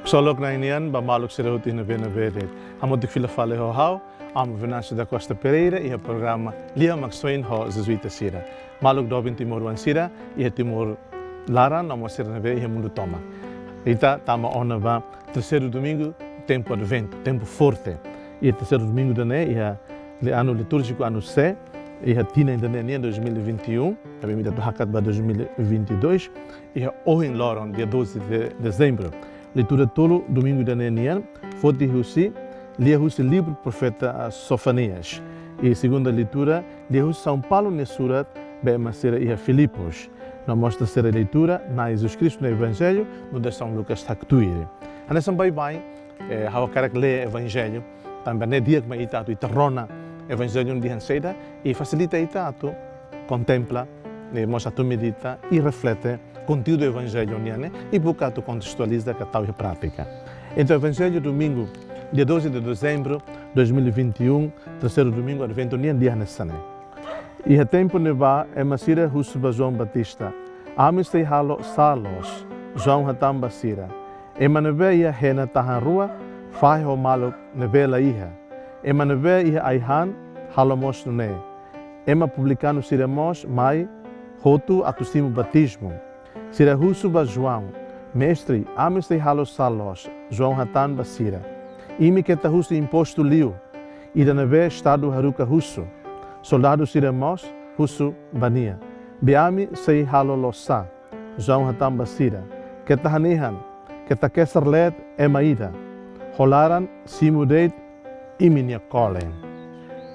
Solok na inian ba maluk sira huti na vede. Amo de fila fale ho hau, amo Venâncio da Costa Pereira e o programa Lia Maxoin ho Jesuíta Sira. Maluk dobin Timor wan sira e Timor Laran amo sira na ve e mundo toma. Ita tama ona va terceiro domingo tempo advento, tempo forte. E terceiro domingo da né e ano litúrgico ano C e a tina ainda em 2021, também me dá hakat para 2022 e hoje em Loron dia 12 de dezembro. Leitura tolo domingo da Nenian, foti husi, lia husi livro profeta Sofanias. E segunda leitura, lia husi São Paulo nesurat be masera e Filipos. Na mostra ser a leitura na Jesus Cristo no Evangelho, no de São Lucas Tactuire. Anessa bye hawa karak le Evangelho, também é dia que me ita tu rona Evangelho de Hanseida e facilita ita tu contempla, mostra tu medita e reflete conteúdo do Evangelho e busca tu contextualiza que tal e prática. Então, o Evangelho domingo, dia 12 de dezembro de 2021, terceiro domingo, advento dia nessa. E a tempo neva é masira Husuba João Batista. Amistei halo salos, João Hatam Basira. E maneve ia hena tahan rua, fai ho malo nevela iha. E maneve ia aihan, halo mos nune. Ema publicano siremos, mai, hotu atustimo batismo. Sira Husuba João, mestre, amistei halo salos, João Hatam Basira. Imi keta husu imposto liu, ida neve estado haruka husu. Soldado siremos, husu bania. Biami sei halo losa, João Hatam Basira. Keta hanihan, keta kesarlet emaida. Holaran simudeit iminia kolen.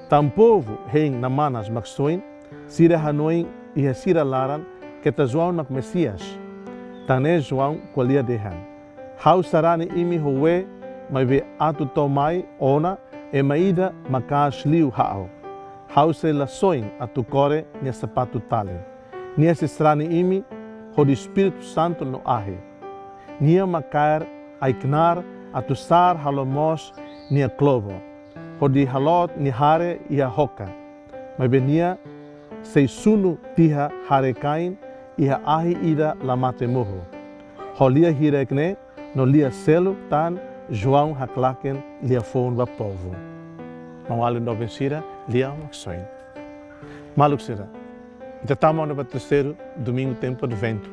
Tam povo hein namanas maxoin, sira hanoin e sira laran, keta João nak Messias. Tane João qualia dehan. Hau sarani imi howe, mai ve atu tomai ona, emaida makas liu hao. Hau se lasoin atu core nia sapato tale. Nia se strani imi, ho di Espírito Santo no ahe. Nia makar aiknar atu sar halomos nia klovo. Ho di halot ni hare ia hoka. Mai nia se sunu tiha hare kain ia ahi ida lamate moho. Ho lia hirekne no lia selo tan João haklaken lia fon va povo. Mawalin do vencira lia maxoin. Maluk sira. Ita tamo no terceiro domingo tempo de vento.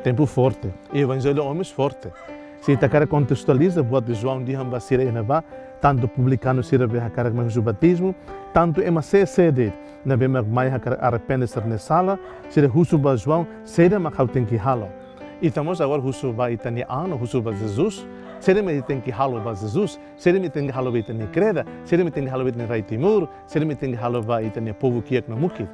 Tempo forte. E o evangelho homens forte. Se ita cara contextualiza boa de João de Hambasira e Nava, tanto publicano sira be hakara o batismo, tanto ema se sede na be mai hakara arrepende-se nessa sira husuba João sede ma tem que halo. E estamos agora husuba itani ano husuba Jesus. Sere me tem que halo ba Jesus, sere me tem que halo ba itani creda, sere me tem que halo ba itani Rai Timur, sere me tem que halo ba itani povo kiek na mukit.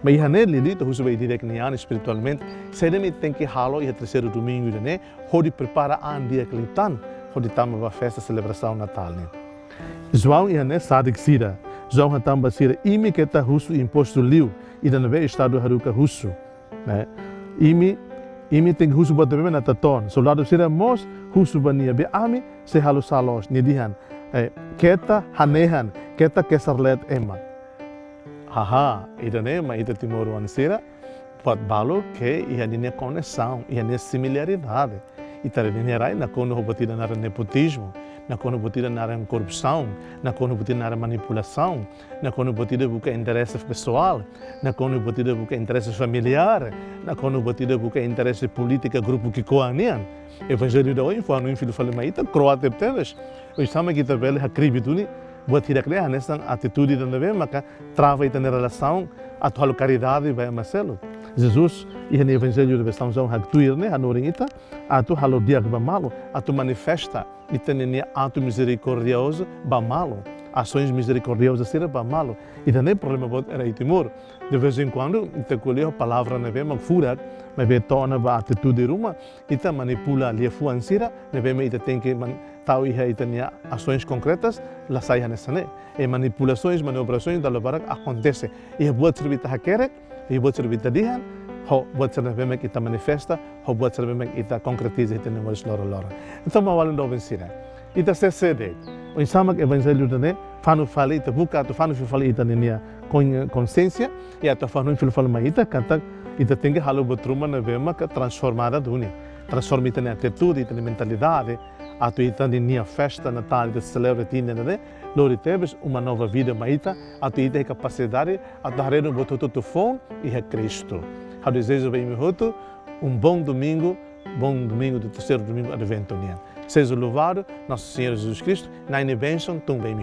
Mas ia nele lito husuba direk ni ano espiritualmente, sere me tem que halo e terceiro domingo de né, hodi prepara an dia klitan, hodi tama ba festa celebração Natal né. João ia né sadik sira, João Hatam Basira imi keta husu imposto liu, e da neve estado haruka husu, né? Imi tem husu ba também na taton, soldado sira mos husu bania be ami se halo salos ni dihan, keta hanehan, keta kesarlet ema. Haha, ida né, mas ida Timor wan sira, pode balo que ia nem conexão, ia nem similaridade. E tare nem rai na kono batida na nepotismo, na kono batida na corrupção, na kono batida na manipulação, na kono batida busca interesse pessoal, na kono batida busca interesse familiar, na kono batida busca interesse política grupo que coanian. Evangelho da hoje foi no filho falei mas ita croata teles. Hoje sama kita bele hakribituni buat tidak leh nessa atitude da neve maka trava ita na relação a tua caridade vai Marcelo. Jesus e no Evangelho da São João haktuir né hanorinita a tu halo dia ba malo a tu manifesta ita ne ato misericordioso ba malo ações misericordiosas ser ba malo e não é problema bot era Timor de vez em quando ita colhe a palavra neve mag fura mas be tona ba atitude ruma ita manipula ali fuansira neve me ita tem que tau iha ita ne ações concretas la sai nessa né e manipulações manobrações da lobarak acontece e buat servita hakere e buat servita dihan ho buat servita me kita manifesta ho buat servita me kita concretiza ita ne mas lora então mawalan do vencira ita se sede o insamak evangelho da né fanu fali ita buka tu fanu fali ita ne consciência e ata fanu fali ma ita kata ita tem que halo botruma na vema que transformada dunia transforma ita ne atitude ita ne mentalidade a tua ita de minha festa natal de celebra tina né lori tebes uma nova vida maita a tua ita capacidade a dar no boto tudo fome e é Cristo a desejo bem me bom domingo do terceiro domingo adventoniano seja louvado nosso Senhor Jesus Cristo na bênção também me